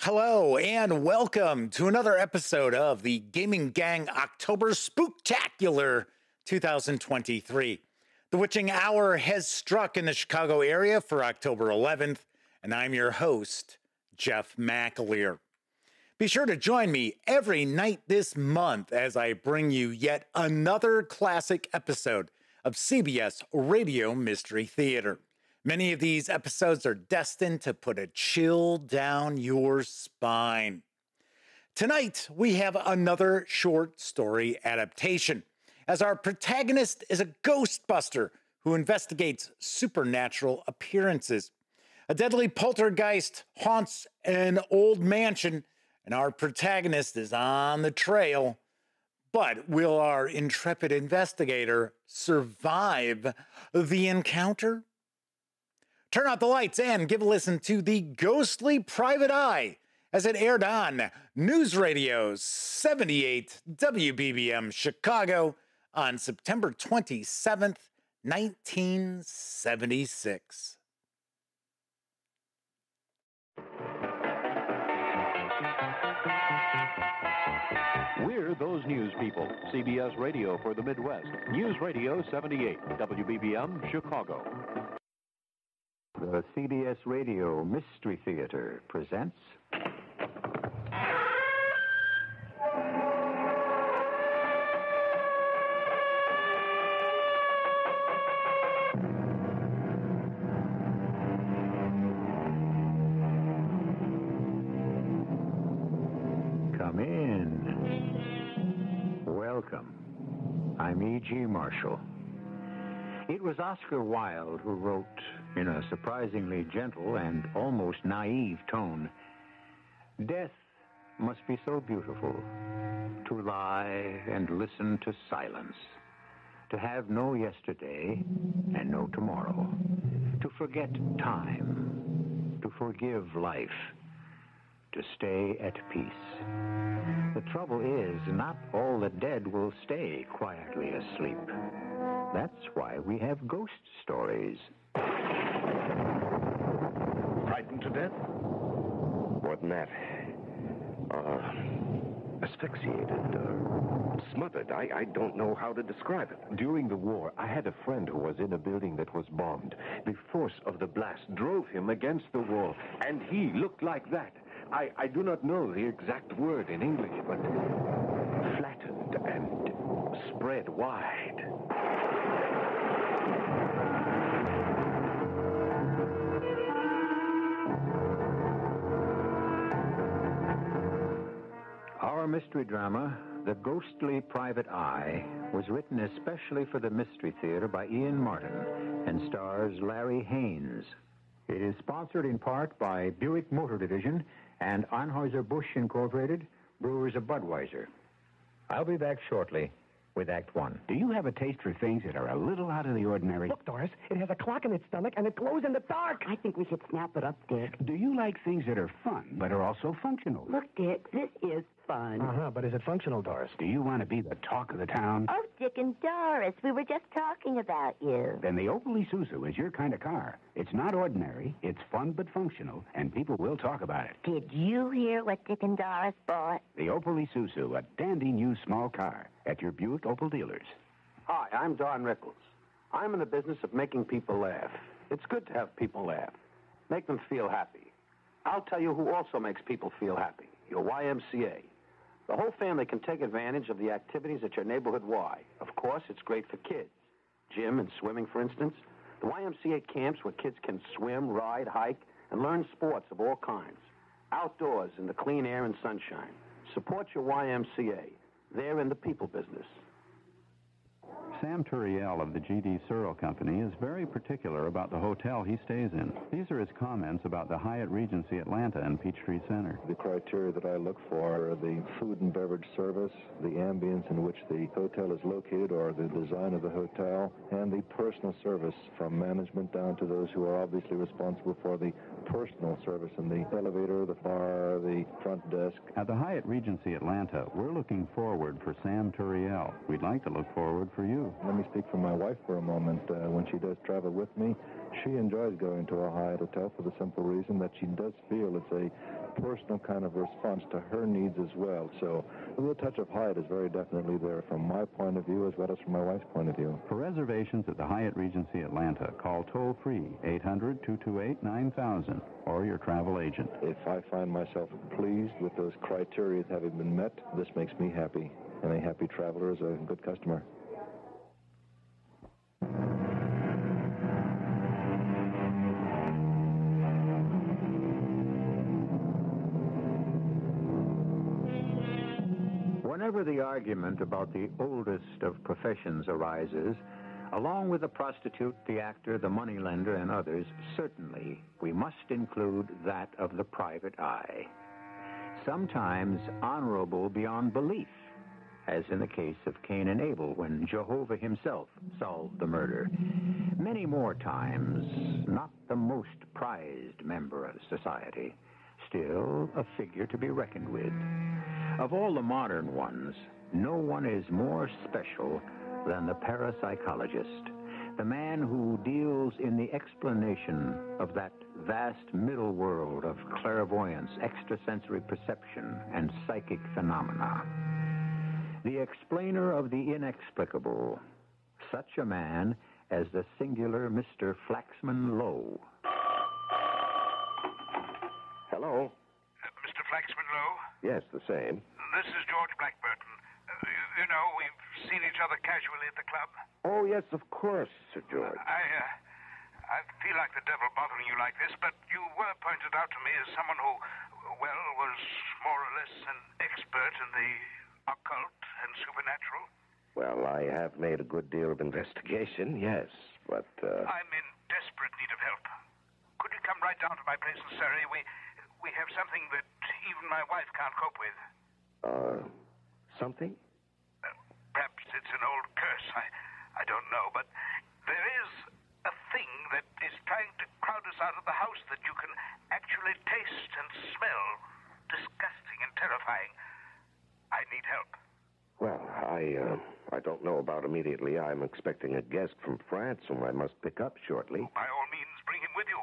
Hello and welcome to another episode of the Gaming Gang October Spooktacular 2023. The witching hour has struck in the Chicago area for October 11th, and I'm your host, Jeff McAleer. Be sure to join me every night this month as I bring you yet another classic episode of CBS Radio Mystery Theater. Many of these episodes are destined to put a chill down your spine. Tonight, we have another short story adaptation, as our protagonist is a ghostbuster who investigates supernatural appearances. A deadly poltergeist haunts an old mansion, and our protagonist is on the trail. But will our intrepid investigator survive the encounter? Turn out the lights and give a listen to The Ghostly Private Eye as it aired on Newsradio 78 WBBM Chicago on September 27th, 1976. We're those news people. CBS Radio for the Midwest. Newsradio 78 WBBM Chicago. The CBS Radio Mystery Theater presents... Come in. Welcome. I'm E.G. Marshall. It was Oscar Wilde who wrote, in a surprisingly gentle and almost naive tone, "Death must be so beautiful, to lie and listen to silence, to have no yesterday and no tomorrow, to forget time, to forgive life, to stay at peace. The trouble is, not all the dead will stay quietly asleep. That's why we have ghost stories." Frightened to death? More than that. Asphyxiated, smothered. I don't know how to describe it. During the war, I had a friend who was in a building that was bombed. The force of the blast drove him against the wall, and he looked like that. I do not know the exact word in English, but flattened and spread wide. Our mystery drama, The Ghostly Private Eye, was written especially for the Mystery Theater by Ian Martin and stars Larry Haynes. It is sponsored in part by Buick Motor Division and Anheuser-Busch Incorporated, brewers of Budweiser. I'll be back shortly with Act One. Do you have a taste for things that are a little out of the ordinary? Look, Doris, it has a clock in its stomach and it glows in the dark. I think we should snap it up, Dick. Do you like things that are fun, but are also functional? Look, Dick, this is fun. But is it functional, Doris? Do you want to be the talk of the town? Oh, Dick and Doris, we were just talking about you. Then the Opel Isuzu is your kind of car. It's not ordinary, it's fun but functional, and people will talk about it. Did you hear what Dick and Doris bought? The Opel Isuzu, a dandy new small car, at your Buick Opel dealers. Hi, I'm Don Rickles. I'm in the business of making people laugh. It's good to have people laugh. Make them feel happy. I'll tell you who also makes people feel happy. Your YMCA. The whole family can take advantage of the activities at your neighborhood Y. Of course, it's great for kids. Gym and swimming, for instance. The YMCA camps where kids can swim, ride, hike, and learn sports of all kinds. Outdoors in the clean air and sunshine. Support your YMCA. They're in the people business. Sam Turiel of the G.D. Searle Company is very particular about the hotel he stays in. These are his comments about the Hyatt Regency Atlanta and Peachtree Center. The criteria that I look for are the food and beverage service, the ambience in which the hotel is located or the design of the hotel, and the personal service from management down to those who are obviously responsible for the personal service in the elevator, the bar, the front desk. At the Hyatt Regency Atlanta, we're looking forward for Sam Turiel. We'd like to look forward for you. too. Let me speak for my wife for a moment. When she does travel with me, she enjoys going to a Hyatt hotel for the simple reason that she does feel it's a personal kind of response to her needs as well. So a little touch of Hyatt is very definitely there from my point of view as well as from my wife's point of view. For reservations at the Hyatt Regency Atlanta, call toll-free 800-228-9000 or your travel agent. If I find myself pleased with those criteria having been met, this makes me happy. And a happy traveler is a good customer. Whenever the argument about the oldest of professions arises, along with the prostitute, the actor, the moneylender, and others, certainly we must include that of the private eye. Sometimes honorable beyond belief, as in the case of Cain and Abel when Jehovah himself solved the murder. Many more times, not the most prized member of society, still a figure to be reckoned with. Of all the modern ones, no one is more special than the parapsychologist, the man who deals in the explanation of that vast middle world of clairvoyance, extrasensory perception, and psychic phenomena. The explainer of the inexplicable, such a man as the singular Mr. Flaxman Lowe. Hello? Mr. Flaxman Lowe? Yes, the same. This is George Blackburton. You know, we've seen each other casually at the club. Oh, yes, of course, Sir George. I feel like the devil bothering you like this, but you were pointed out to me as someone who, well, was more or less an expert in the occult and supernatural. Well, I have made a good deal of investigation, yes, but, I'm in desperate need of help. Could you come right down to my place in Surrey? We have something that even my wife can't cope with. Something? Perhaps it's an old curse. I don't know, but there is a thing that is trying to crowd us out of the house that you can actually taste and smell. Disgusting and terrifying. I need help. Well, I don't know about immediately. I'm expecting a guest from France whom I must pick up shortly. By all means, bring him with you.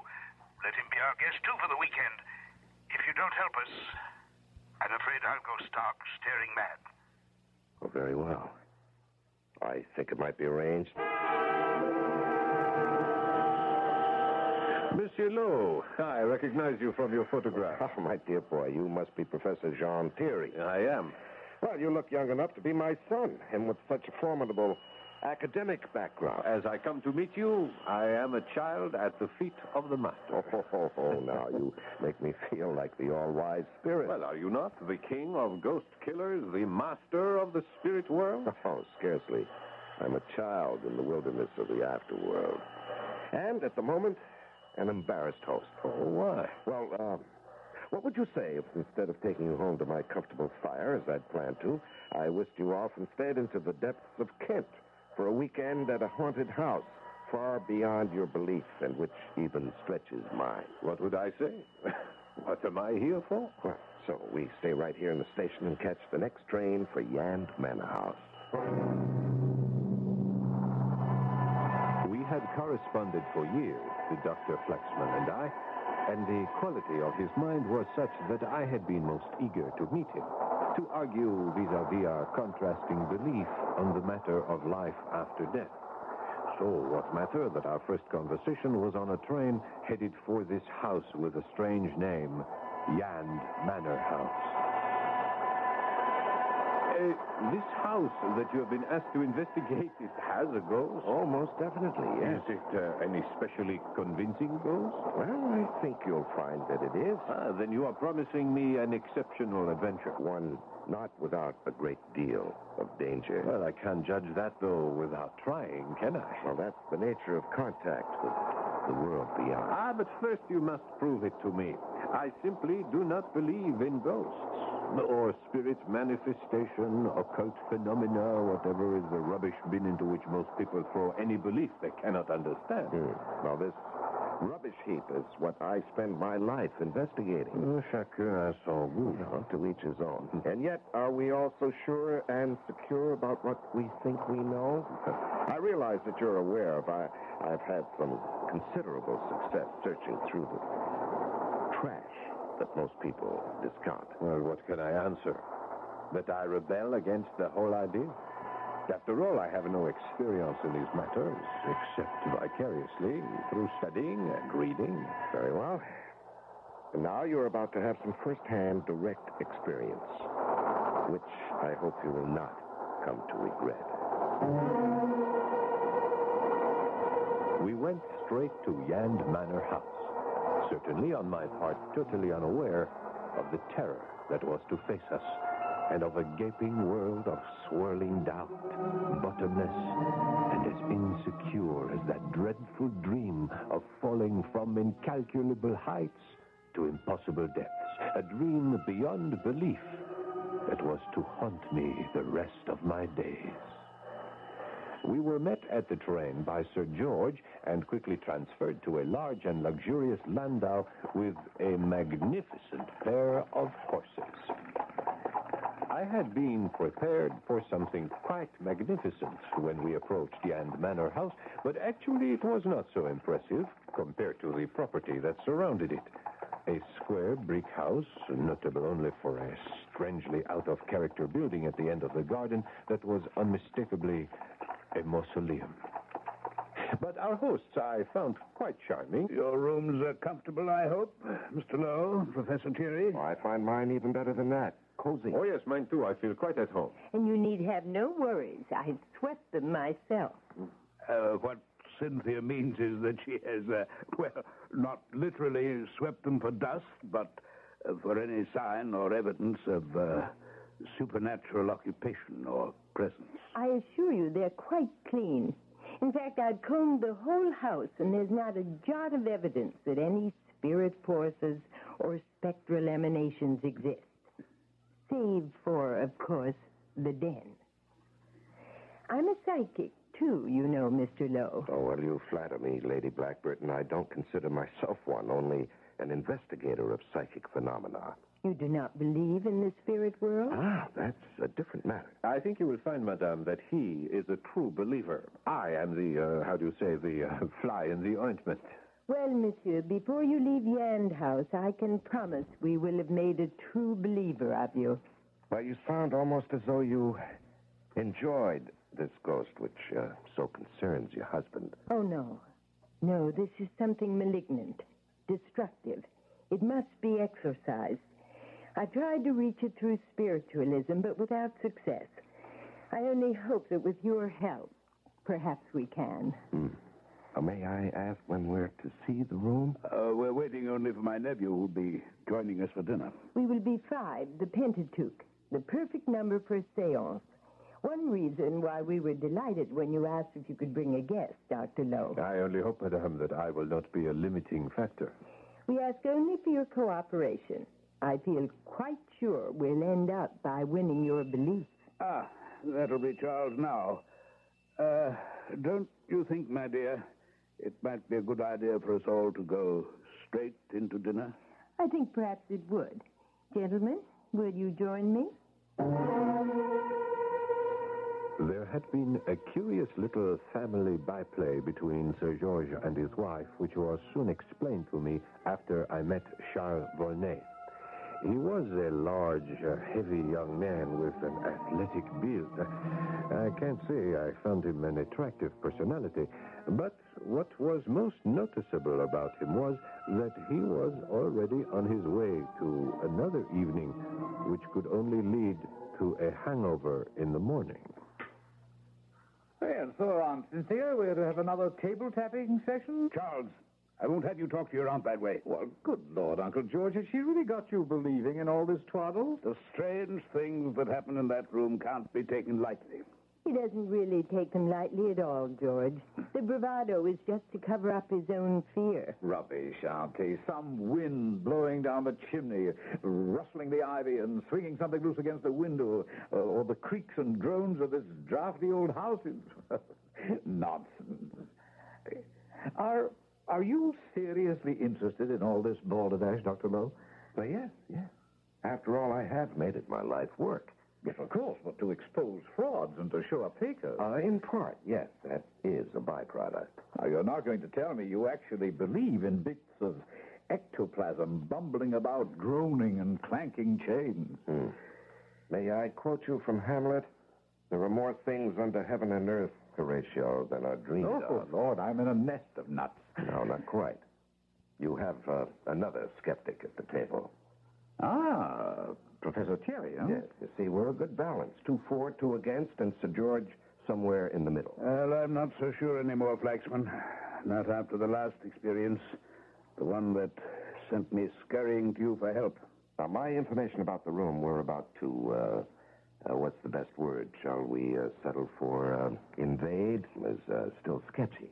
Let him be our guest, too, for the weekend. If you don't help us, I'm afraid I'll go stark staring mad. Oh, very well. I think it might be arranged. Monsieur Lowe, I recognize you from your photograph. Oh, my dear boy, you must be Professor Jean Thierry. I am. Well, you look young enough to be my son, and with such a formidable academic background. As I come to meet you, I am a child at the feet of the master. Oh, now you make me feel like the all-wise spirit. Well, are you not the king of ghost killers, the master of the spirit world? Oh, scarcely. I'm a child in the wilderness of the afterworld. And, at the moment, an embarrassed host. Oh, why? Well, what would you say if instead of taking you home to my comfortable fire, as I'd planned to, I whisked you off instead into the depths of Kent for a weekend at a haunted house far beyond your belief and which even stretches mine? What would I say? What am I here for? Well, so we stay right here in the station and catch the next train for Yand Manor House. We had corresponded for years, the Dr. Flaxman and I, and the quality of his mind was such that I had been most eager to meet him, to argue vis-à-vis our contrasting belief on the matter of life after death. So what matter that our first conversation was on a train headed for this house with a strange name, Yand Manor House. This house that you have been asked to investigate, it has a ghost? Oh, most definitely, yes. Is it any specially convincing ghost? Well, I think you'll find that it is. Then you are promising me an exceptional adventure. One not without a great deal of danger. Well, I can't judge that, though, without trying, can I? Well, that's the nature of contact with the world beyond. But first you must prove it to me. I simply do not believe in ghosts. Or spirit manifestation, occult phenomena, whatever is the rubbish bin into which most people throw any belief they cannot understand. Well, this Rubbish heap is what I spend my life investigating. Chacun a son goût. To each his own. And yet, are we all so sure and secure about what we think we know? I realize that you're aware of I've had some considerable success searching through the trash that most people discount. Well, what can I answer? That I rebel against the whole idea? After all, I have no experience in these matters, except vicariously through studying and reading. Very well. And now you're about to have some first-hand direct experience, which I hope you will not come to regret. We went straight to Yand Manor House, certainly on my part totally unaware of the terror that was to face us, and of a gaping world of swirling doubt, bottomless, and as insecure as that dreadful dream of falling from incalculable heights to impossible depths, a dream beyond belief that was to haunt me the rest of my days. We were met at the train by Sir George and quickly transferred to a large and luxurious landau with a magnificent pair of horses. I had been prepared for something quite magnificent when we approached Yand Manor House, but actually it was not so impressive compared to the property that surrounded it. A square brick house, notable only for a strangely out-of-character building at the end of the garden that was unmistakably a mausoleum. But our hosts I found quite charming. Your rooms are comfortable, I hope, Mr. Lowe, Professor Thierry? Oh, I find mine even better than that. Cozy. Oh, yes, mine too. I feel quite at home. And you need have no worries. I swept them myself. What Cynthia means is that she has, not literally swept them for dust, but for any sign or evidence of supernatural occupation or presence. I assure you they're quite clean. In fact, I've combed the whole house, and there's not a jot of evidence that any spirit forces or spectral emanations exist. Save for, of course, the den. I'm a psychic, too, you know, Mr. Lowe. Oh, well, you flatter me, Lady Blackburton. I don't consider myself one, only an investigator of psychic phenomena. You do not believe in the spirit world? Ah, that's a different matter. I think you will find, Madame, that he is a true believer. I am the fly in the ointment. Well, monsieur, before you leave Yand House, I can promise we will have made a true believer of you. Well, you sound almost as though you enjoyed this ghost, which so concerns your husband. Oh, no. No, this is something malignant, destructive. It must be exorcised. I tried to reach it through spiritualism, but without success. I only hope that with your help, perhaps we can. May I ask when we're to see the room? We're waiting only for my nephew, who'll be joining us for dinner. We will be 5, the Pentateuch, the perfect number for a seance. One reason why we were delighted when you asked if you could bring a guest, Dr. Lowe. I only hope, Madame, that I will not be a limiting factor. We ask only for your cooperation. I feel quite sure we'll end up by winning your belief. Ah, that'll be Charles now. Don't you think, my dear, it might be a good idea for us all to go straight into dinner? I think perhaps it would. Gentlemen, will you join me? There had been a curious little family byplay between Sir George and his wife, which was soon explained to me after I met Charles Volney. He was a large, heavy young man with an athletic build. I can't say I found him an attractive personality, but what was most noticeable about him was that he was already on his way to another evening, which could only lead to a hangover in the morning. Well, so, Aunt Cynthia, we're to have another table-tapping session? Charles, I won't have you talk to your aunt that way. Well, good Lord, Uncle George, has she really got you believing in all this twaddle? The strange things that happen in that room can't be taken lightly. He doesn't really take them lightly at all, George. The bravado is just to cover up his own fear. Rubbish, Auntie. Some wind blowing down the chimney, rustling the ivy and swinging something loose against the window, or the creaks and groans of this drafty old house. Nonsense. Are Are you seriously interested in all this balderdash, Dr. Lowe? Well, yes. After all, I have made it my life work. Yes, of course, but to expose frauds and to show up fakers. In part, yes, that is a byproduct. Now, you're not going to tell me you actually believe in bits of ectoplasm bumbling about, groaning and clanking chains. May I quote you from Hamlet? There are more things under heaven and earth, Horatio, than are dreamed of. Oh, Lord, I'm in a nest of nuts. No, not quite. You have another skeptic at the table. Ah, Professor Thierry, huh? Yes, you see, we're a good balance. 2 for, 2 against, and Sir George somewhere in the middle. Well, I'm not so sure anymore, Flaxman. Not after the last experience. The one that sent me scurrying to you for help. Now, my information about the room, we're about to, what's the best word? Shall we settle for invade? Is still sketchy.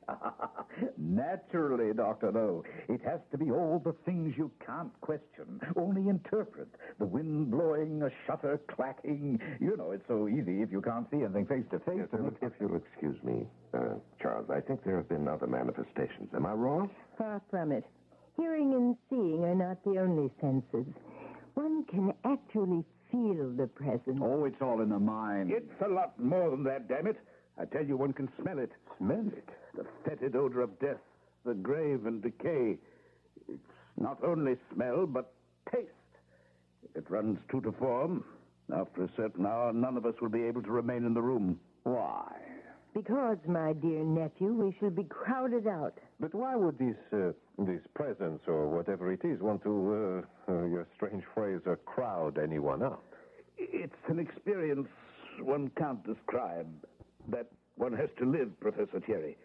Naturally, Dr. Lowe. It has to be all the things you can't question, only interpret. The wind blowing, a shutter clacking. You know, it's so easy if you can't see anything face to face. If you'll excuse me, Charles, I think there have been other manifestations. Am I wrong? Far from it. Hearing and seeing are not the only senses. One can actually feel the presence. Oh, it's all in the mind. It's a lot more than that, damn it. I tell you, one can smell it. Smell it? The fetid odor of death, the grave and decay. It's not only smell, but taste. If it runs true to form, after a certain hour, none of us will be able to remain in the room. Why? Because, my dear nephew, we shall be crowded out. But why would this presence, or whatever it is, want to, your strange phrase, crowd anyone out? It's an experience one can't describe, that one has to live, Professor Thierry.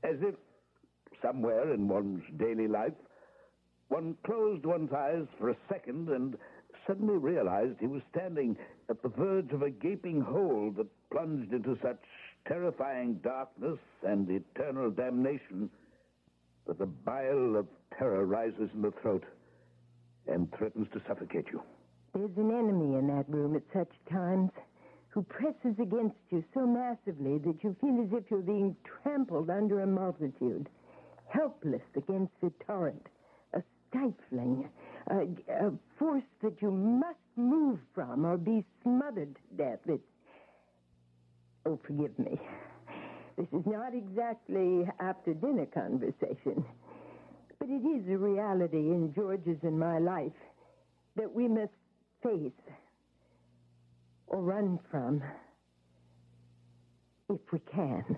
As if, somewhere in one's daily life, one closed one's eyes for a second and suddenly realized he was standing at the verge of a gaping hole that plunged into such terrifying darkness and eternal damnation that the bile of terror rises in the throat and threatens to suffocate you. There's an enemy in that room at such times who presses against you so massively that you feel as if you're being trampled under a multitude, helpless against a torrent, a stifling, a force that you must move from or be smothered to death. Oh, forgive me. This is not exactly after-dinner conversation, but it is a reality in George's and my life that we must face or run from if we can.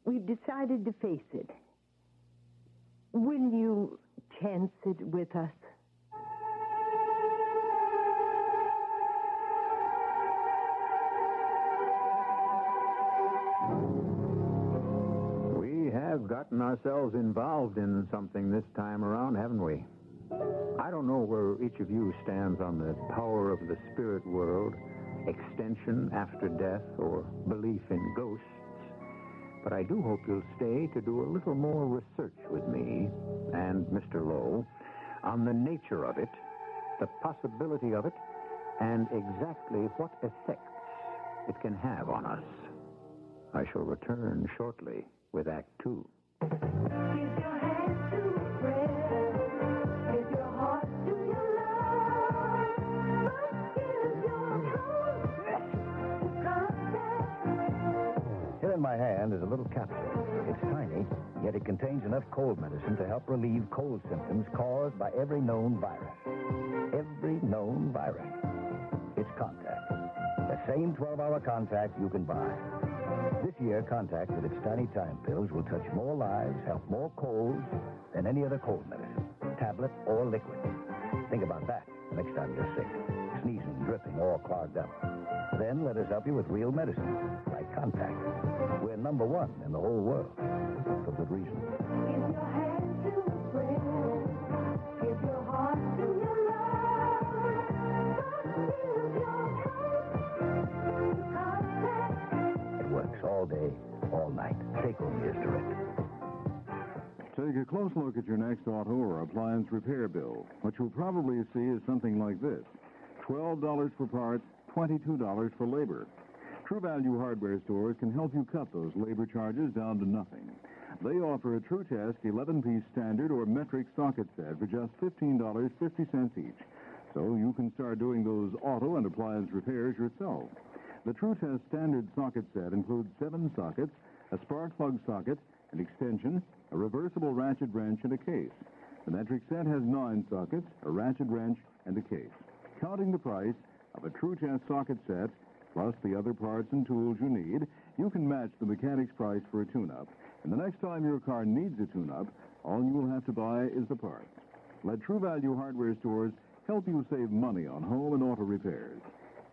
We've decided to face it. Will you chance it with us? We have gotten ourselves involved in something this time around, haven't we? I don't know where each of you stands on the power of the spirit world, extension after death, or belief in ghosts, but I do hope you'll stay to do a little more research with me and Mr. Lowe on the nature of it, the possibility of it, and exactly what effects it can have on us. I shall return shortly with Act 2. Here in my hand is a little capsule. It's tiny, yet it contains enough cold medicine to help relieve cold symptoms caused by every known virus. Every known virus. It's Contact. The same 12-hour Contact you can buy. This year, Contact with its tiny time pills will touch more lives, help more colds than any other cold medicine, tablet or liquid. Think about that next time you're sick, sneezing, dripping, or clogged up. Then let us help you with real medicine, like Contact. We're number one in the whole world, for good reason. Give your hand to a friend. Give your heart to your love. But give your heart to Contact. It works all day, all night. Take home is direct. Take a close look at your next auto or appliance repair bill. What you'll probably see is something like this. $12 for parts, $22 for labor. True Value hardware stores can help you cut those labor charges down to nothing. They offer a True Test 11-piece standard or metric socket set for just $15.50 each. So you can start doing those auto and appliance repairs yourself. The True Test standard socket set includes 7 sockets, a spark plug socket, an extension, a reversible ratchet wrench, and a case. The metric set has 9 sockets, a ratchet wrench, and a case. Counting the price of a True Test socket set, plus the other parts and tools you need, you can match the mechanic's price for a tune-up. And the next time your car needs a tune-up, all you will have to buy is the parts. Let True Value hardware stores help you save money on home and auto repairs.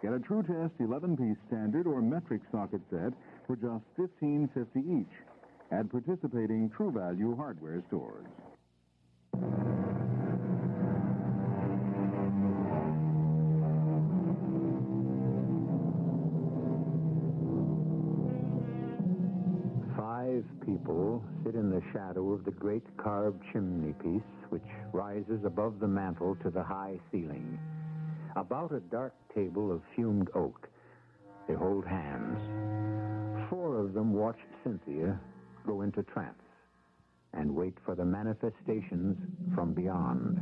Get a True Test 11-piece standard or metric socket set for just $15.50 each at participating True Value hardware stores. 5 people sit in the shadow of the great carved chimney piece which rises above the mantel to the high ceiling. About a dark table of fumed oak, they hold hands. 4 of them watch Cynthia go into trance and wait for the manifestations from beyond.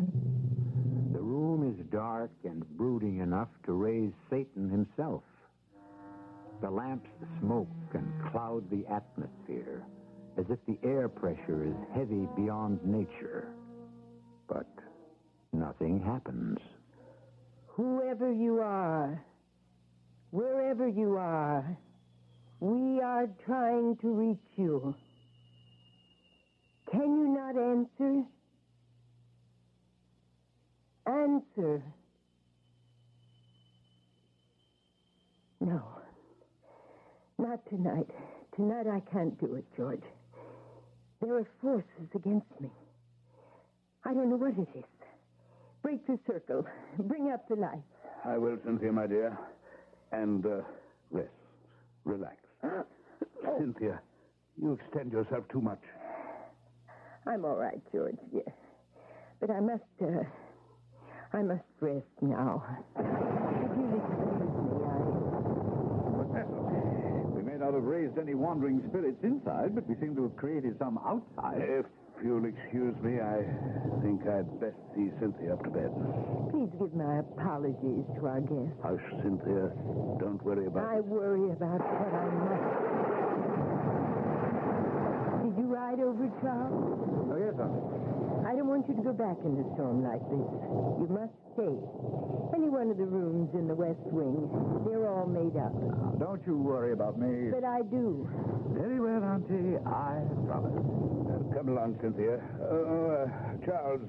The room is dark and brooding enough to raise Satan himself. The lamps smoke and cloud the atmosphere as if the air pressure is heavy beyond nature. But nothing happens. Whoever you are, wherever you are, we are trying to reach you. Can you not answer? Answer. No. Not tonight. Tonight I can't do it, George. There are forces against me. I don't know what it is. Break the circle. Bring up the light. I will, Cynthia, my dear. And rest. Relax. Cynthia, you extend yourself too much. I'm all right, George, yes. But I must rest now. If you'll excuse me, We may not have raised any wandering spirits inside, but we seem to have created some outside. If you'll excuse me, I think I'd best see Cynthia up to bed. please give my apologies to our guests. Hush, Cynthia. Don't worry about I worry about what I must. Did you ride over, Charles? Oh, yes, honey. I don't want you to go back in the storm like this. You must stay. Any one of the rooms in the West Wing, they're all made up. Now, don't you worry about me. But I do. Very well, Auntie. I promise. Come along, Cynthia. Charles,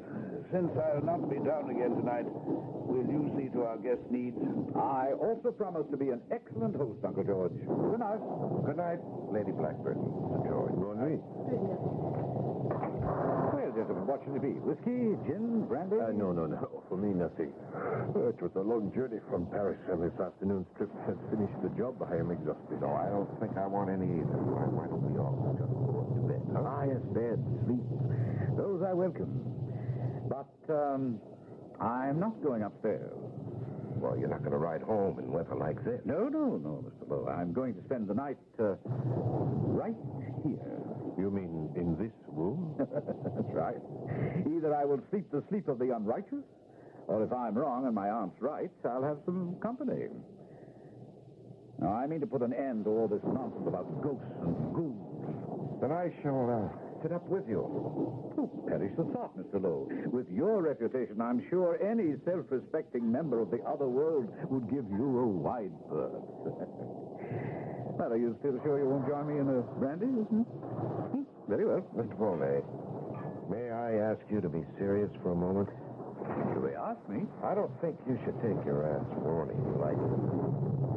since I'll not be down again tonight, will you see to our guest needs? I also promise to be an excellent host, Uncle George. Good night. Good night, Lady Blackburn, Mr. George. Good night. Well, gentlemen, what should it be? Whiskey, gin, brandy? No. For me, nothing. It was a long journey from Paris, and this afternoon's trip had finished the job. I am exhausted. No, I don't think I want any either. Why don't we all just go up to bed, huh? Ah, yes, bed, sleep. Those I welcome. But, I'm not going upstairs. Well, you're not going to ride home in weather like this. No, Mr. Lowe. I'm going to spend the night, right here. You mean in this room? That's right. Either I will sleep the sleep of the unrighteous, or if I'm wrong and my aunt's right, I'll have some company. Now, I mean to put an end to all this nonsense about ghosts and ghouls. Then I shall sit up with you. Oh, perish the thought, Mr. Lowe. With your reputation, I'm sure any self-respecting member of the other world would give you a wide berth. Well, are you still sure you won't join me in a brandy? Very well. Mr. Volney, may I ask you to be serious for a moment? You may ask me. I don't think you should take your aunt's warning lightly.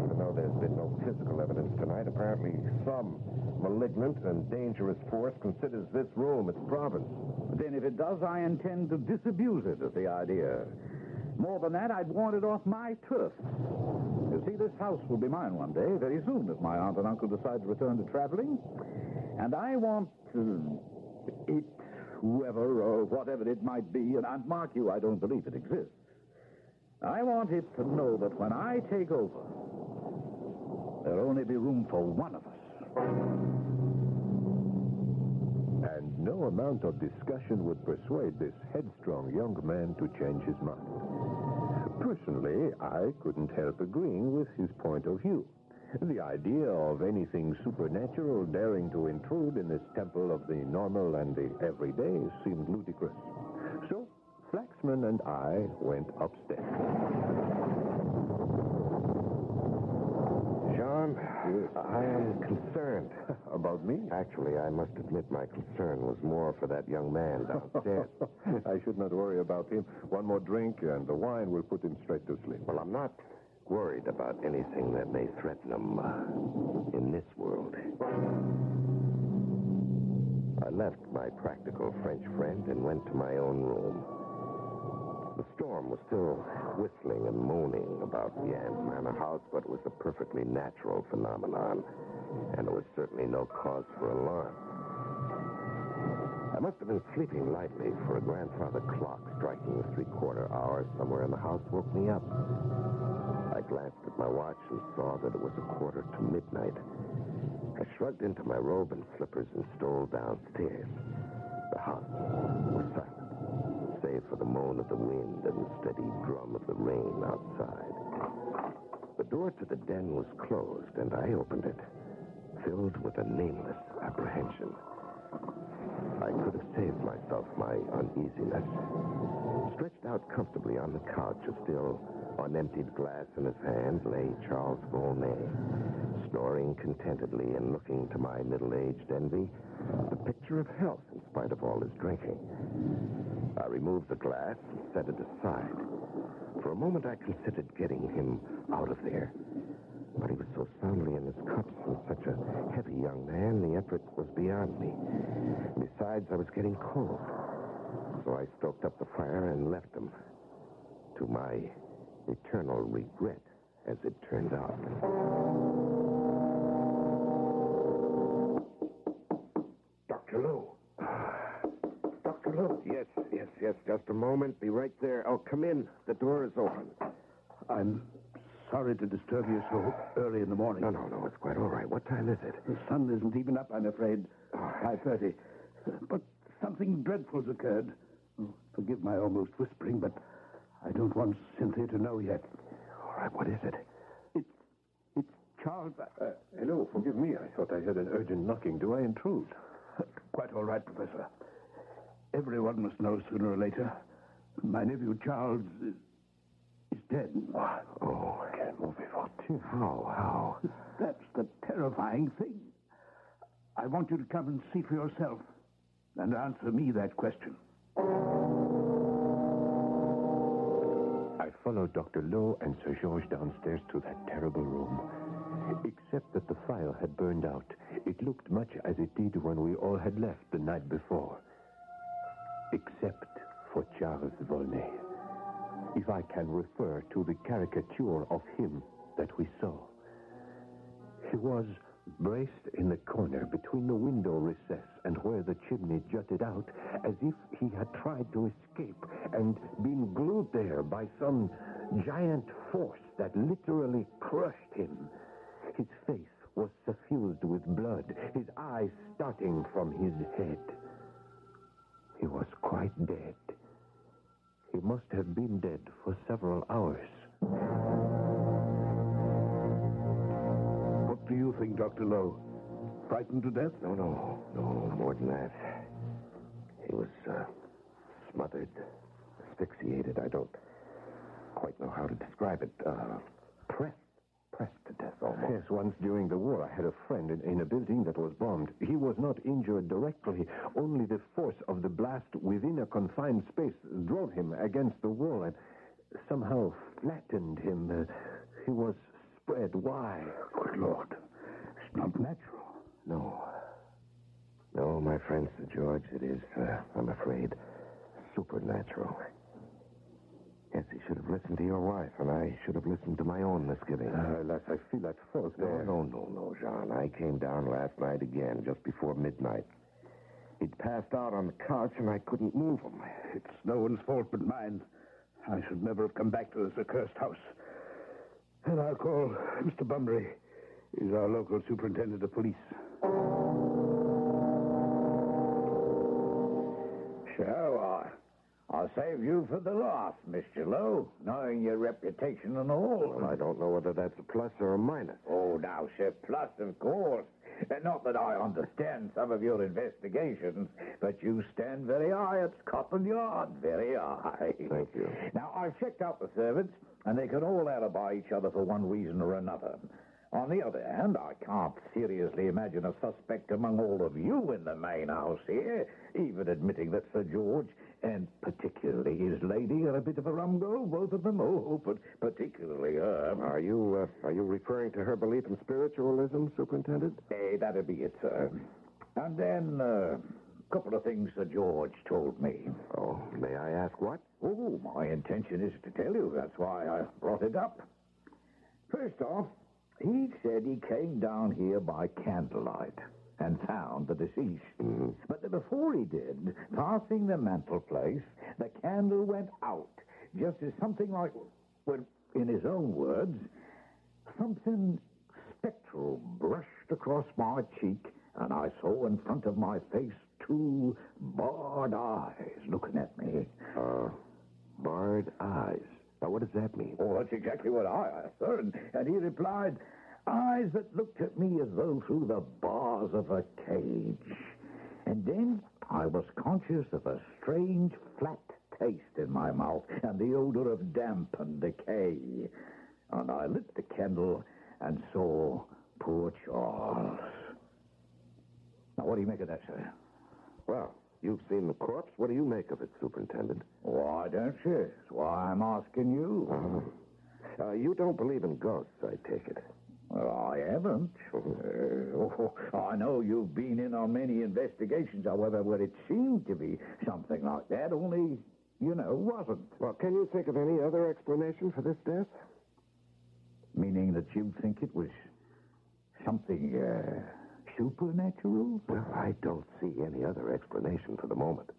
Even though there's been no physical evidence tonight, apparently some malignant and dangerous force considers this room its province. Then if it does, I intend to disabuse it of the idea. More than that, I'd want it off my turf. You see, this house will be mine one day, very soon, if my aunt and uncle decide to return to traveling. And I want it, whoever or whatever it might be, and mark you, I don't believe it exists. I want it to know that when I take over, there'll only be room for one of us. No amount of discussion would persuade this headstrong young man to change his mind. Personally, I couldn't help agreeing with his point of view. The idea of anything supernatural daring to intrude in this temple of the normal and the everyday seemed ludicrous. So, Flaxman and I went upstairs. John, I am concerned. About me? Actually, I must admit my concern was more for that young man downstairs. I should not worry about him. One more drink, and the wine will put him straight to sleep. Well, I'm not worried about anything that may threaten him in this world. I left my practical French friend and went to my own room. The storm was still whistling and moaning about Yand Manor House, but it was a perfectly natural phenomenon, and there was certainly no cause for alarm. I must have been sleeping lightly, for a grandfather clock striking the three-quarter hour somewhere in the house woke me up. I glanced at my watch and saw that it was 1:45 I shrugged into my robe and slippers and stole downstairs. The house was silent, save for the moan of the wind and the steady drum of the rain outside. The door to the den was closed, and I opened it, filled with a nameless apprehension. I could have saved myself my uneasiness. Stretched out comfortably on the couch, a still unemptied glass in his hand, lay Charles Volney, snoring contentedly and looking to my middle-aged envy, the picture of health in spite of all his drinking. I removed the glass and set it aside. For a moment, I considered getting him out of there. But he was so soundly in his cups and such a heavy young man, the effort was beyond me. Besides, I was getting cold. So I stoked up the fire and left him. To my eternal regret, as it turned out. Dr. Lowe. Dr. Lowe. Yes. Just a moment. Be right there. Oh, come in. The door is open. I'm sorry to disturb you so early in the morning. No. It's quite all right. What time is it? The sun isn't even up, I'm afraid. 5:30. But something dreadful's occurred. Oh, forgive my almost whispering, but I don't want Cynthia to know yet. All right, what is it? It's Charles. Hello, forgive me. I thought I heard an urgent knocking. Do I intrude? Quite all right, Professor. Everyone must know sooner or later. My nephew Charles is dead. Oh, I can't move before two. How? That's the terrifying thing. I want you to come and see for yourself and answer me that question. I followed Dr. Lowe and Sir George downstairs to that terrible room. Except that the fire had burned out, it looked much as it did when we all had left the night before. Except for Charles Volney. If I can refer to the caricature of him that we saw. He was braced in the corner between the window recess and where the chimney jutted out, as if he had tried to escape and been glued there by some giant force that literally crushed him. His face was suffused with blood, his eyes starting from his head. He was quite dead. He must have been dead for several hours. What do you think, Dr. Lowe? Frightened to death? No, more than that. He was smothered, asphyxiated. I don't quite know how to describe it. Pressed to death almost. Yes, once during the war, I had a friend in a building that was bombed. He was not injured directly. Only the force of the blast within a confined space drove him against the wall and somehow flattened him. He was spread wide. Good Lord. It's not natural. No, my friend Sir George, it is, I'm afraid, supernatural. Yes, he should have listened to your wife, and I should have listened to my own misgivings. Alas, I feel at fault there. No, John. I came down last night again, just before midnight. He'd passed out on the couch, and I couldn't move him. It's no one's fault but mine. I should never have come back to this accursed house. And I'll call Mr. Bunbury. He's our local superintendent of police. save you for the last, Mr. Lowe, knowing your reputation and all. Well, I don't know whether that's a plus or a minus. Oh, now, sir, plus, of course. And not that I understand some of your investigations, but you stand very high at Scotland Yard, very high. Thank you. Now, I've checked out the servants, and they can all alibi each other for one reason or another. On the other hand, I can't seriously imagine a suspect among all of you in the main house here, even admitting that Sir George, and particularly his lady, are a bit of a rum go, both of them. Oh, but particularly her. Are you referring to her belief in spiritualism, Superintendent? That'd be it, sir. And then, a couple of things Sir George told me. Oh, may I ask what? Oh, my intention is to tell you. That's why I brought it up. First off, he said he came down here by candlelight and found the deceased. Mm-hmm. But that before he did, passing the mantelpiece, the candle went out, just as something like, well, in his own words, something spectral brushed across my cheek, and I saw in front of my face 2 barred eyes looking at me. Barred eyes. Now, what does that mean? Oh, that's exactly what I asked, sir. And he replied, eyes that looked at me as though through the bars of a cage. And then I was conscious of a strange, flat taste in my mouth and the odor of damp and decay. And I lit the candle and saw poor Charles. Now, what do you make of that, sir? Well, you've seen the corpse. What do you make of it, Superintendent? Why don't you? That's why I'm asking you. You don't believe in ghosts, I take it. Well, I haven't. I know you've been in on many investigations, however, where it seemed to be something like that, only, wasn't. Well, can you think of any other explanation for this death? Meaning that you think it was something, supernatural? Well, I don't see any other explanation for the moment.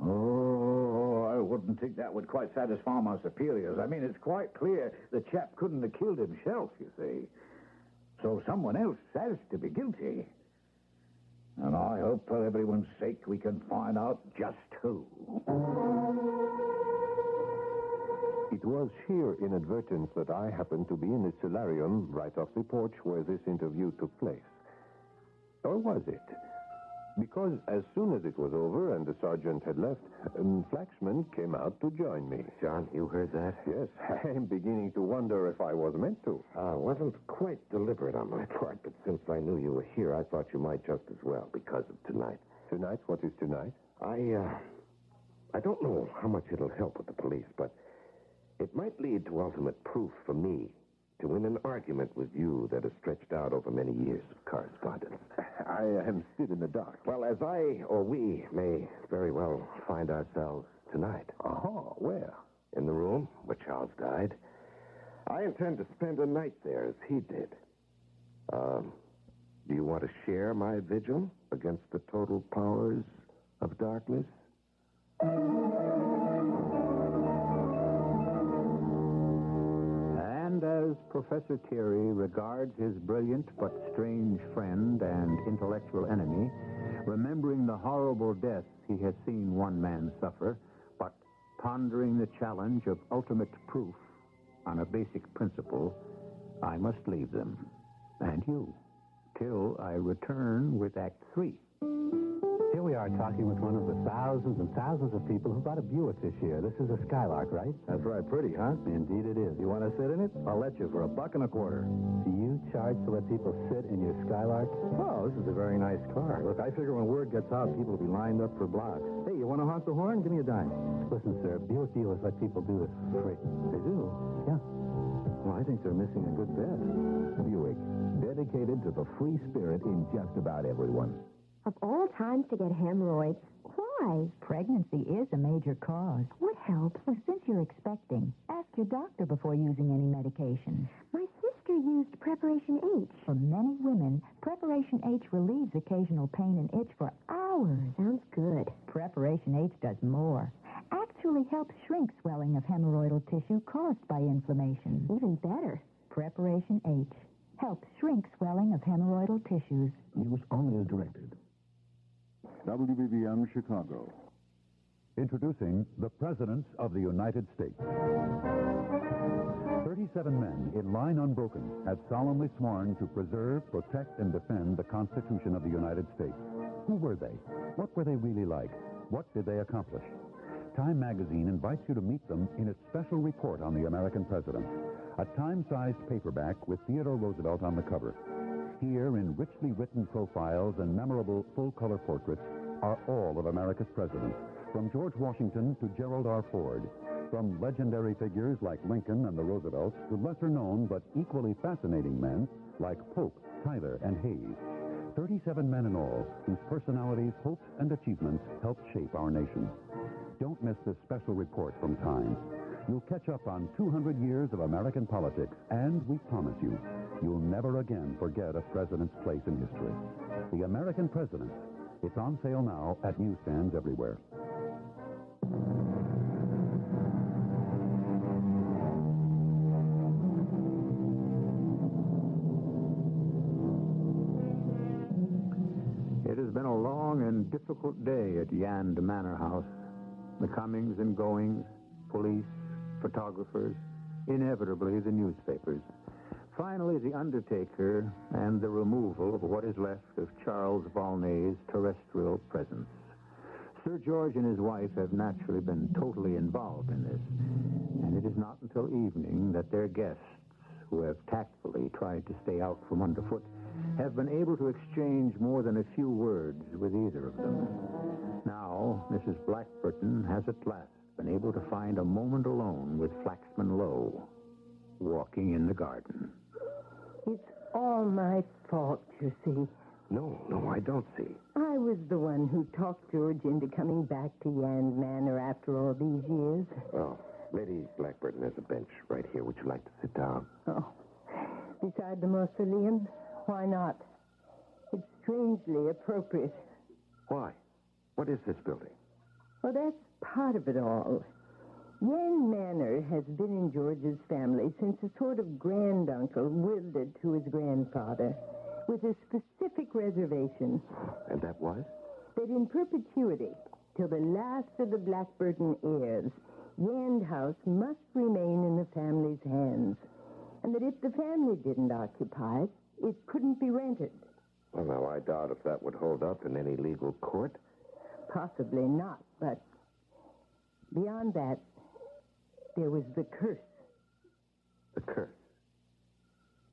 Oh, I wouldn't think that would quite satisfy my superiors. I mean, it's quite clear the chap couldn't have killed himself, you see. So someone else has to be guilty. And I hope for everyone's sake we can find out just who. It was sheer inadvertence that I happened to be in the solarium right off the porch where this interview took place. Or was it? Because as soon as it was over and the sergeant had left, Flaxman came out to join me. John, you heard that? Yes, I'm beginning to wonder if I was meant to. Wasn't quite deliberate on my part, but since I knew you were here, I thought you might just as well because of tonight. Tonight? What is tonight? I don't know how much it'll help with the police, but it might lead to ultimate proof for me to win an argument with you that has stretched out over many years of correspondence. I am still in the dark. Well, as I or we may very well find ourselves tonight. Where? In the room where Charles died. I intend to spend a night there as he did. Do you want to share my vigil against the total powers of darkness? And as Professor Thierry regards his brilliant but strange friend and intellectual enemy, remembering the horrible deaths he has seen one man suffer, but pondering the challenge of ultimate proof on a basic principle, I must leave them, and you, till I return with Act 3. Here we are talking with one of the thousands and thousands of people who bought a Buick this year. This is a Skylark, right? That's right. Pretty, huh? Indeed it is. You want to sit in it? I'll let you for $1.25. Do you charge to let people sit in your Skylark? Oh, this is a very nice car. Look, I figure when word gets out, people will be lined up for blocks. Hey, you want to honk the horn? Give me a dime. Listen, sir, Buick dealers let people do this for free. They do? Yeah. Well, I think they're missing a good bet. Buick, dedicated to the free spirit in just about everyone. Of all times to get hemorrhoids, why? Pregnancy is a major cause. What helps? Well, since you're expecting, ask your doctor before using any medication. My sister used Preparation H. For many women, Preparation H relieves occasional pain and itch for hours. Sounds good. Preparation H does more. Actually helps shrink swelling of hemorrhoidal tissue caused by inflammation. Even better. Preparation H helps shrink swelling of hemorrhoidal tissues. Use only as directed. WBBM Chicago. Introducing the Presidents of the United States. 37 men in line unbroken had solemnly sworn to preserve, protect, and defend the Constitution of the United States. Who were they? What were they really like? What did they accomplish? Time magazine invites you to meet them in its special report on the American presidents, a time-sized paperback with Theodore Roosevelt on the cover. Here, in richly written profiles and memorable full-color portraits, are all of America's presidents, from George Washington to Gerald R. Ford, from legendary figures like Lincoln and the Roosevelts to lesser-known but equally fascinating men like Polk, Tyler, and Hayes. 37 men in all, whose personalities, hopes, and achievements helped shape our nation. Don't miss this special report from Time. You'll catch up on 200 years of American politics, and we promise you, you'll never again forget a president's place in history. The American Presidents. It's on sale now at newsstands everywhere. It has been a long and difficult day at Yand Manor House. The comings and goings, police, photographers, inevitably the newspapers. Finally, the undertaker and the removal of what is left of Charles Volney's terrestrial presence. Sir George and his wife have naturally been totally involved in this, and it is not until evening that their guests, who have tactfully tried to stay out from underfoot, have been able to exchange more than a few words with either of them. Now, Mrs. Blackburton has at last been able to find a moment alone with Flaxman Lowe, walking in the garden. It's all my fault, you see. No, I don't see. I was the one who talked George into coming back to Yand Manor after all these years. Well, Lady Blackburton has a bench right here. Would you like to sit down? Oh, beside the mausoleum? Why not? It's strangely appropriate. Why? What is this building? Well, that's part of it all. Yand Manor has been in George's family since a sort of granduncle willed it to his grandfather, with a specific reservation. And that was? That in perpetuity, till the last of the Blackburton heirs, Yand House must remain in the family's hands. And that if the family didn't occupy it, it couldn't be rented. Well, now, I doubt if that would hold up in any legal court. Possibly not, but beyond that, there was the curse. The curse?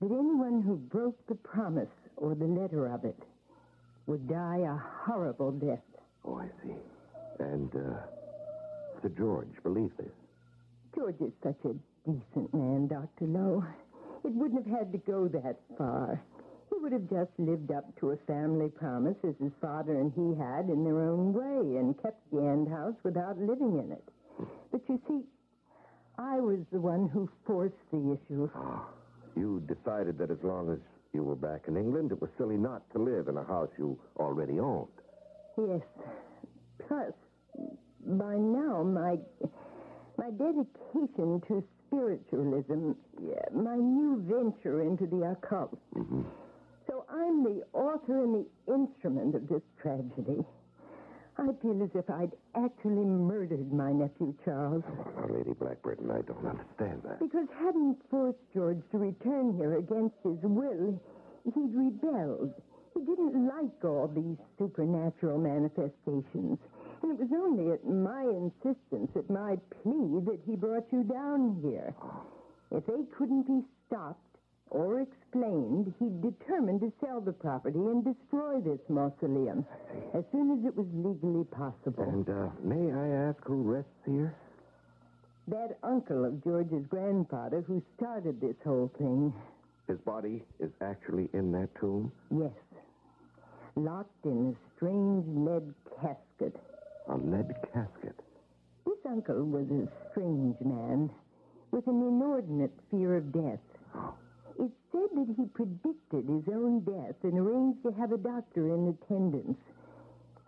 That anyone who broke the promise or the letter of it would die a horrible death. Oh, I see. And, Sir George believed this? George is such a decent man, Dr. Lowe. It wouldn't have had to go that far. He would have just lived up to a family promise as his father and he had in their own way and kept Yand House without living in it. But you see, I was the one who forced the issue. You decided that as long as you were back in England, it was silly not to live in a house you already owned. Yes. Plus, by now, my dedication to spiritualism, my new venture into the occult. Mm-hmm. So I'm the author and the instrument of this tragedy. I feel as if I'd actually murdered my nephew, Charles. Now, Lady Blackburton, I don't understand that. Because having forced George to return here against his will, he'd rebelled. He didn't like all these supernatural manifestations. And it was only at my insistence, at my plea, that he brought you down here. If they couldn't be stopped or explained, he determined to sell the property and destroy this mausoleum as soon as it was legally possible. And, may I ask who rests here? That uncle of George's grandfather who started this whole thing. His body is actually in that tomb? Yes. Locked in a strange lead casket. A lead casket? This uncle was a strange man with an inordinate fear of death. It's said that he predicted his own death and arranged to have a doctor in attendance.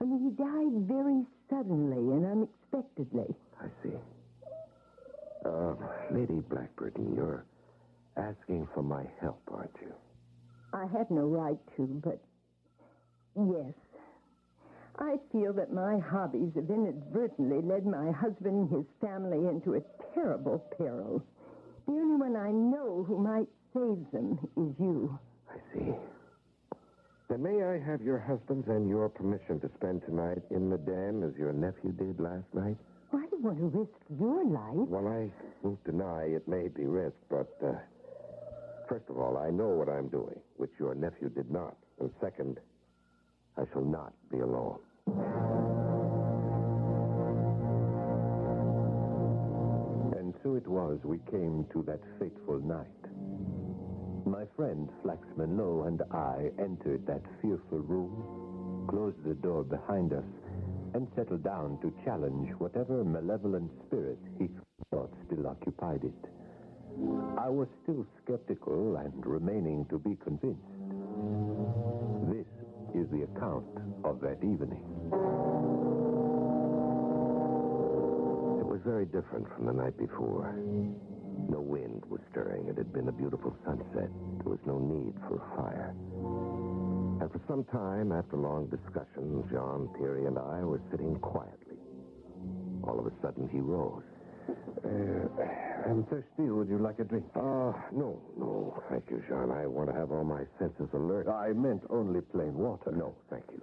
And he died very suddenly and unexpectedly. I see. Lady Blackburton, you're asking for my help, aren't you? I have no right to, but yes. I feel that my hobbies have inadvertently led my husband and his family into a terrible peril. The only one I know who might save them is you. I see. Then may I have your husband's and your permission to spend tonight in the den as your nephew did last night? Why do you want to risk your life? Well, I won't deny it may be risk, but first of all, I know what I'm doing, which your nephew did not. And second, I shall not be alone. And so it was we came to that fateful night. My friend Flaxman Lowe and I entered that fearful room, closed the door behind us, and settled down to challenge whatever malevolent spirit he thought still occupied it. I was still skeptical and remaining to be convinced. This is the account of that evening. It was very different from the night before. No wind was stirring. It had been a beautiful sunset. There was no need for a fire. And for some time, after long discussions, John, Peary, and I were sitting quietly. All of a sudden, he rose. I'm thirsty. Would you like a drink? No. Thank you, John. I want to have all my senses alert. I meant only plain water. No, thank you.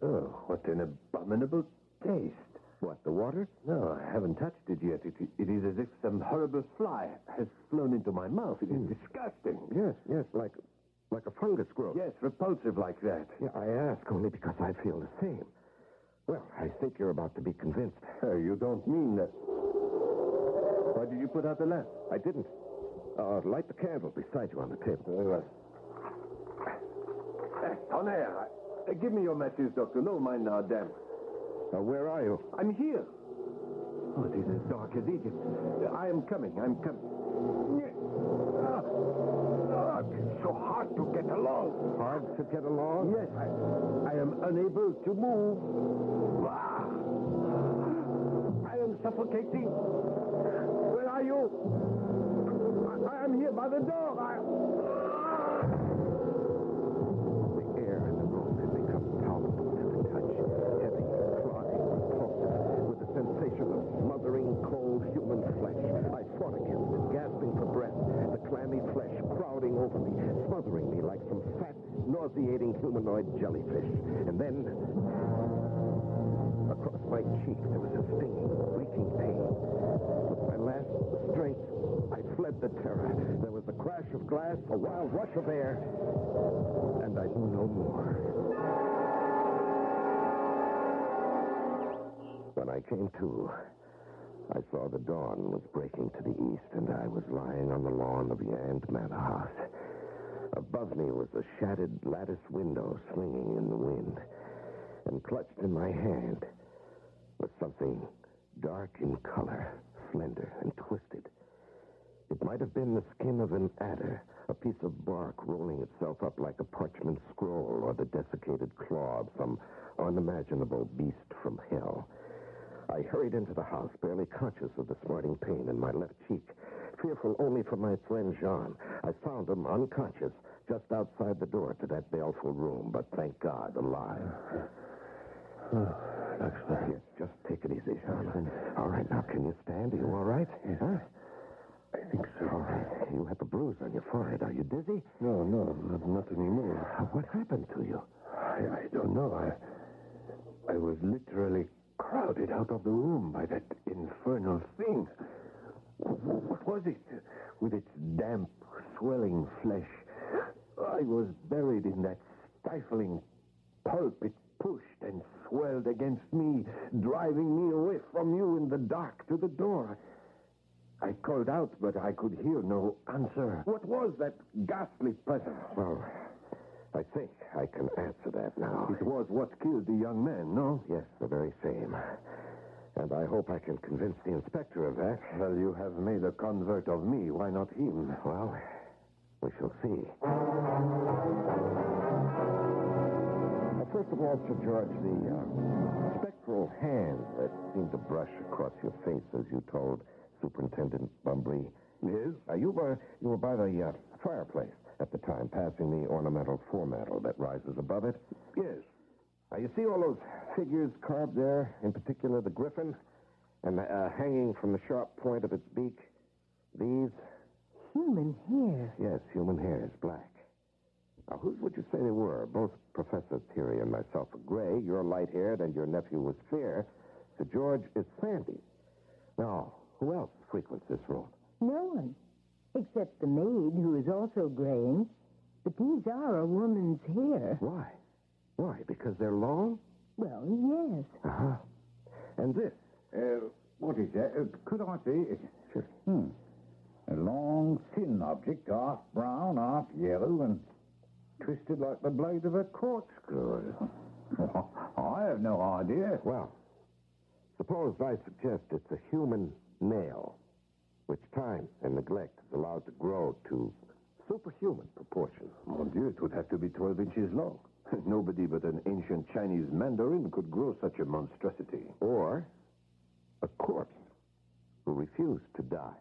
Oh, what an abominable taste. What, the water? No, I haven't touched it yet. It is as if some horrible fly has flown into my mouth. It is disgusting. Yes, like a fungus growth. Yes, repulsive like that. Yeah, I ask only because I feel the same. Well, I think you're about to be convinced. You don't mean that. Why did you put out the lamp? I didn't. Light the candle beside you on the table. Very well. Tonnerre, give me your matches, Doctor. No, mine are damp. Where are you? I'm here. Oh, it is as dark as Egypt. I am coming. It's so hard to get along. Hard to get along? Yes, I am unable to move. I am suffocating. Where are you? I am here by the door. The air in the room had become palpable to the touch. Heavy, clogging, repulsive, with a sensation of smothering, cold human flesh. I fought against it, gasping for breath. The clammy flesh crowding over me, smothering me like some fat, nauseating humanoid jellyfish. And then, across my cheek, there was a stinging, reaching pain. With my last strength, I fled the terror. There was a crash of glass, a wild rush of air, and I knew no more. When I came to, I saw the dawn was breaking to the east, and I was lying on the lawn of Yand Manor House. Above me was a shattered lattice window swinging in the wind, and clutched in my hand was something dark in color, slender and twisted. It might have been the skin of an adder, a piece of bark rolling itself up like a parchment scroll, or the desiccated claw of some unimaginable beast from hell. I hurried into the house, barely conscious of the smarting pain in my left cheek, fearful only for my friend Jean. I found him unconscious just outside the door to that baleful room, but thank God, alive. Yes, just take it easy, Jean. All right, now, can you stand? Are you all right? Yes. Huh? I think so. All right. You have a bruise on your forehead. Are you dizzy? No, not anymore. What happened to you? I don't know. I was literally crowded out of the room by that infernal thing. What was it? With its damp, swelling flesh, I was buried in that stifling pulp. It pushed and swelled against me, driving me away from you in the dark to the door. I called out, but I could hear no answer. What was that ghastly presence? Well, I think I can answer that now. It was what killed the young man, no? Yes, the very same. And I hope I can convince the inspector of that. Well, you have made a convert of me. Why not him? Well, we shall see. First of all, Sir George, the spectral hand that seemed to brush across your face as you told Superintendent Bumbry. Yes? You were by the fireplace at the time, passing the ornamental foremantle that rises above it. Yes. Now, you see all those figures carved there, in particular the griffin, and hanging from the sharp point of its beak? These? Human hair. Yes, human hairs, black. Now, whose would you say they were? Both Professor Thierry and myself are gray. You're light-haired, and your nephew was fair. So George is sandy. Now, who else frequents this room? No one, except the maid, who is also graying. But these are a woman's hair. Why? Why? Because they're long? Well, yes. Uh-huh. And this? What is that? Could I see? Sure. A long, thin object, half brown, half yellow, and twisted like the blade of a corkscrew. I have no idea. Well, suppose I suggest it's a human nail, which time and neglect is allowed to grow to superhuman proportions. Mon Dieu, it would have to be 12 inches long. Nobody but an ancient Chinese mandarin could grow such a monstrosity. Or a corpse who refused to die.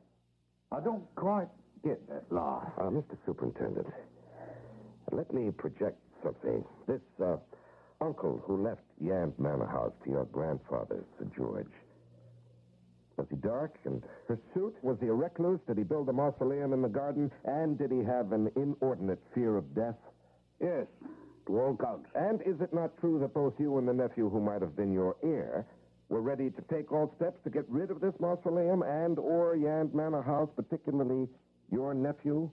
I don't quite get that, laugh. Mr. Superintendent, let me project something. This uncle who left Yand Manor House to your grandfather, Sir George, was he dark and hirsute? Was he a recluse? Did he build a mausoleum in the garden? And did he have an inordinate fear of death? Yes, to all counts. And is it not true that both you and the nephew who might have been your heir were ready to take all steps to get rid of this mausoleum and or Yand Manor House, particularly your nephew?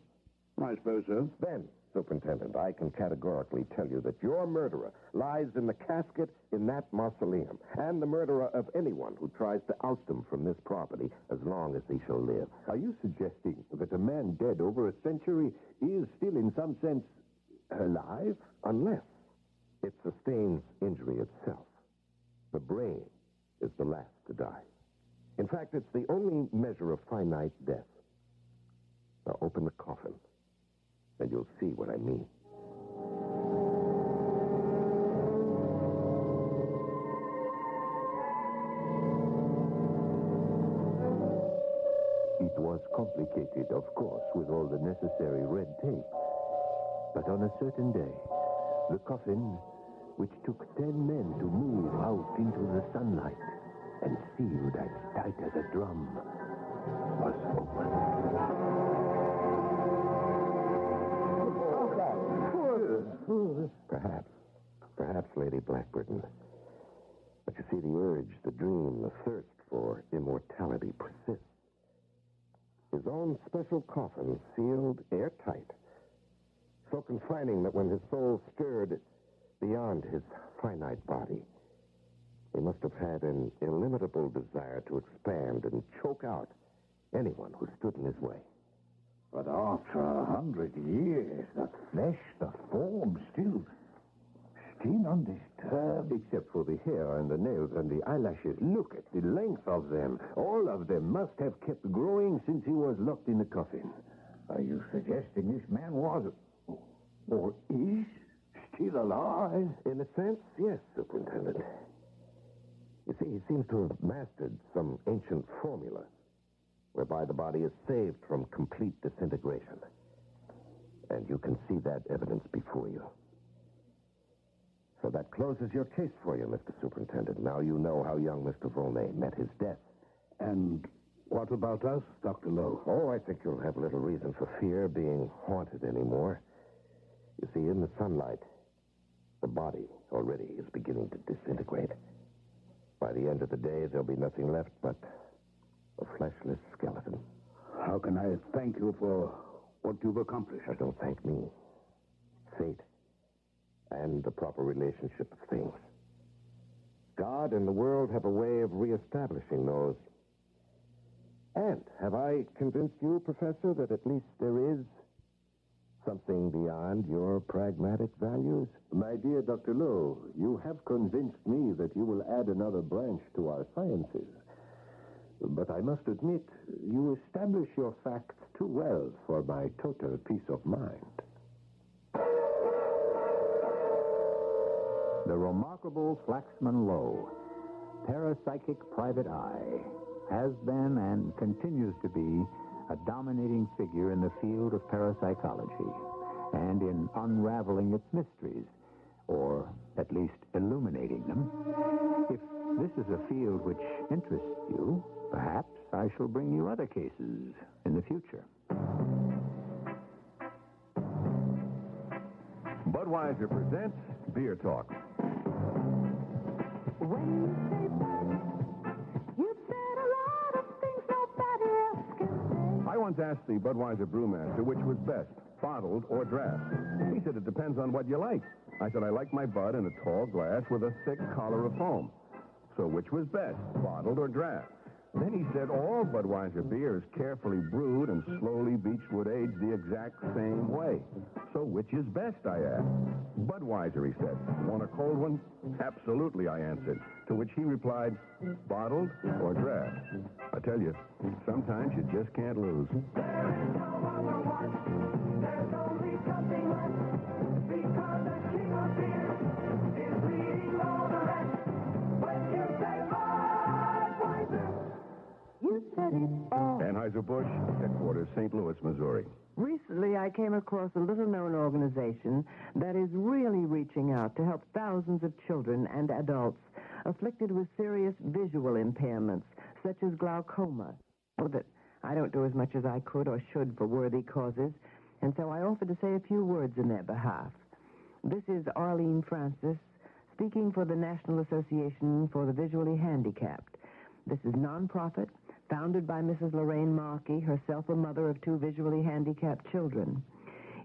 I suppose so. Then, Superintendent, I can categorically tell you that your murderer lies in the casket in that mausoleum, and the murderer of anyone who tries to oust him from this property as long as he shall live. Are you suggesting that a man dead over a century is still, in some sense, alive? Unless it sustains injury itself. The brain is the last to die. In fact, it's the only measure of finite death. Now, open the coffin, and you'll see what I mean. It was complicated, of course, with all the necessary red tape. But on a certain day, the coffin, which took 10 men to move out into the sunlight and sealed as tight as a drum, was open. Perhaps, Lady Blackburton. But you see, the urge, the dream, the thirst for immortality persists. His own special coffin, sealed airtight, so confining that when his soul stirred beyond his finite body, he must have had an illimitable desire to expand and choke out anyone who stood in his way. But after 100 years, the flesh, the form, still undisturbed. Except for the hair and the nails and the eyelashes. Look at the length of them. All of them must have kept growing since he was locked in the coffin. Are you suggesting this man was, or is, still alive? In a sense, yes, Superintendent. You see, he seems to have mastered some ancient formula whereby the body is saved from complete disintegration. And you can see that evidence before you. So that closes your case for you, Mr. Superintendent. Now you know how young Mr. Volney met his death. And what about us, Dr. Lowe? Oh, I think you'll have little reason for fear being haunted anymore. You see, in the sunlight, the body already is beginning to disintegrate. By the end of the day, there'll be nothing left but a fleshless skeleton. How can I thank you for what you've accomplished? Now, don't thank me. Fate and the proper relationship of things. God and the world have a way of reestablishing those. And have I convinced you, Professor, that at least there is something beyond your pragmatic values? My dear Dr. Lowe, you have convinced me that you will add another branch to our sciences. But I must admit, you establish your facts too well for my total peace of mind. The remarkable Flaxman Lowe, parapsychic private eye, has been and continues to be a dominating figure in the field of parapsychology and in unraveling its mysteries. or at least illuminating them. If this is a field which interests you, perhaps I shall bring you other cases in the future. Budweiser presents Beer Talk. When you say bud, you said a lot of things nobody else can say. I once asked the Budweiser brewmaster which was best, bottled or draft. He said it depends on what you like. I said I like my Bud in a tall glass with a thick collar of foam. So which was best, bottled or draft? Then he said all Budweiser beer is carefully brewed and slowly beechwood aged the exact same way. So which is best, I asked. Budweiser, he said. Want a cold one? Absolutely, I answered. To which he replied, bottled or draft? I tell you, sometimes you just can't lose. You said it all. Anheuser-Busch, headquarters, St. Louis, Missouri. Recently, I came across a little-known organization that is really reaching out to help thousands of children and adults afflicted with serious visual impairments, such as glaucoma. Oh, that I don't do as much as I could or should for worthy causes, and so I offered to say a few words in their behalf. This is Arlene Francis, speaking for the National Association for the Visually Handicapped. This is nonprofit, founded by Mrs. Lorraine Markey, herself a mother of 2 visually handicapped children.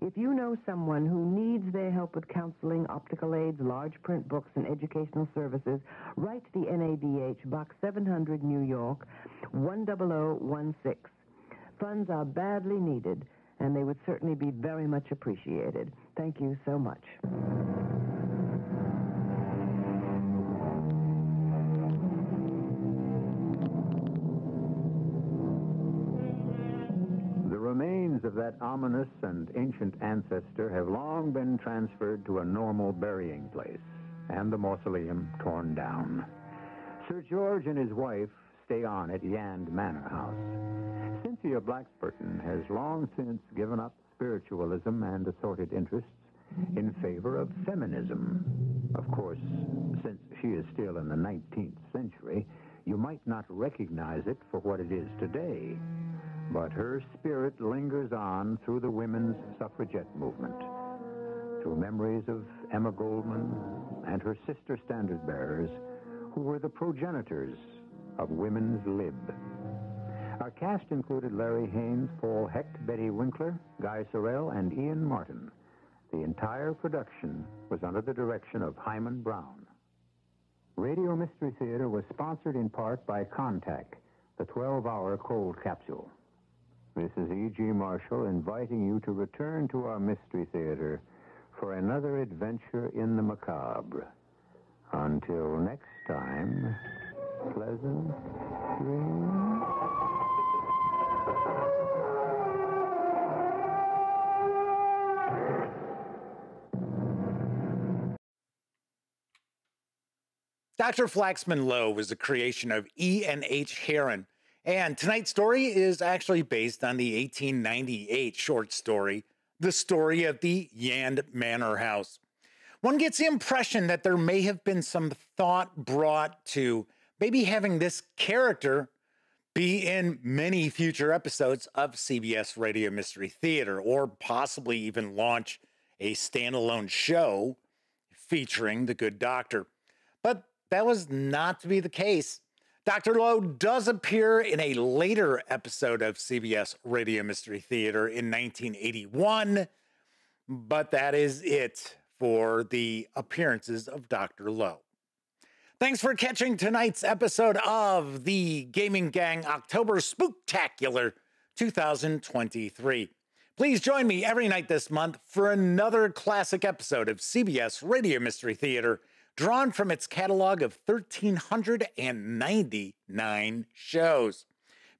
If you know someone who needs their help with counseling, optical aids, large print books, and educational services, write the NABH, Box 700, New York, 10016. Funds are badly needed, and they would certainly be very much appreciated. Thank you so much. The remains of that ominous and ancient ancestor have long been transferred to a normal burying place, and the mausoleum torn down. Sir George and his wife stay on at Yand Manor House. Cynthia Blacksburton has long since given up spiritualism and assorted interests in favor of feminism. Of course, since she is still in the 19th century, you might not recognize it for what it is today. But her spirit lingers on through the women's suffragette movement, through memories of Emma Goldman and her sister standard bearers, who were the progenitors of women's lib. Our cast included Larry Haynes, Paul Hecht, Betty Winkler, Guy Sorrell, and Ian Martin. The entire production was under the direction of Hyman Brown. Radio Mystery Theater was sponsored in part by Contact, the 12-hour cold capsule. This is E.G. Marshall inviting you to return to our Mystery Theater for another adventure in the macabre. Until next time, pleasant dreams. Dr. Flaxman Lowe was a creation of E.N.H. Heron, and tonight's story is actually based on the 1898 short story, The Story of the Yand Manor House. One gets the impression that there may have been some thought brought to maybe having this character be in many future episodes of CBS Radio Mystery Theater, or possibly even launch a standalone show featuring the good doctor. But that was not to be the case. Dr. Lowe does appear in a later episode of CBS Radio Mystery Theater in 1981, but that is it for the appearances of Dr. Lowe. Thanks for catching tonight's episode of the Gaming Gang October Spooktacular 2023. Please join me every night this month for another classic episode of CBS Radio Mystery Theater, drawn from its catalog of 1,399 shows.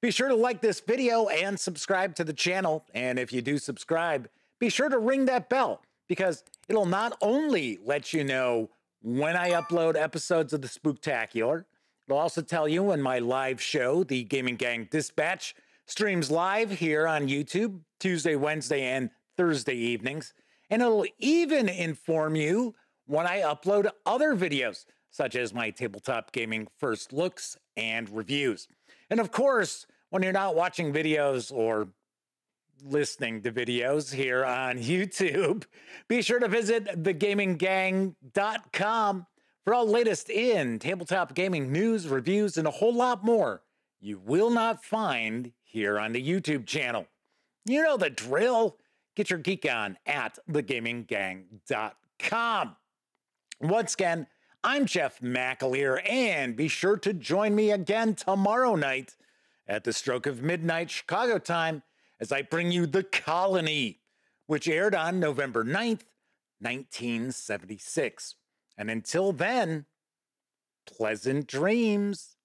Be sure to like this video and subscribe to the channel. And if you do subscribe, be sure to ring that bell, because it'll not only let you know when I upload episodes of the Spooktacular, it'll also tell you when my live show, the Gaming Gang Dispatch, streams live here on YouTube Tuesday, Wednesday, and Thursday evenings. And it'll even inform you when I upload other videos, such as my tabletop gaming first looks and reviews. And of course, when you're not watching videos or listening to videos here on YouTube, be sure to visit thegaminggang.com for all latest in tabletop gaming news, reviews, and a whole lot more you will not find here on the YouTube channel. You know the drill. Get your geek on at thegaminggang.com. Once again, I'm Jeff McAleer, and be sure to join me again tomorrow night at the stroke of midnight Chicago time as I bring you The Colony, which aired on November 9th, 1976. And until then, pleasant dreams.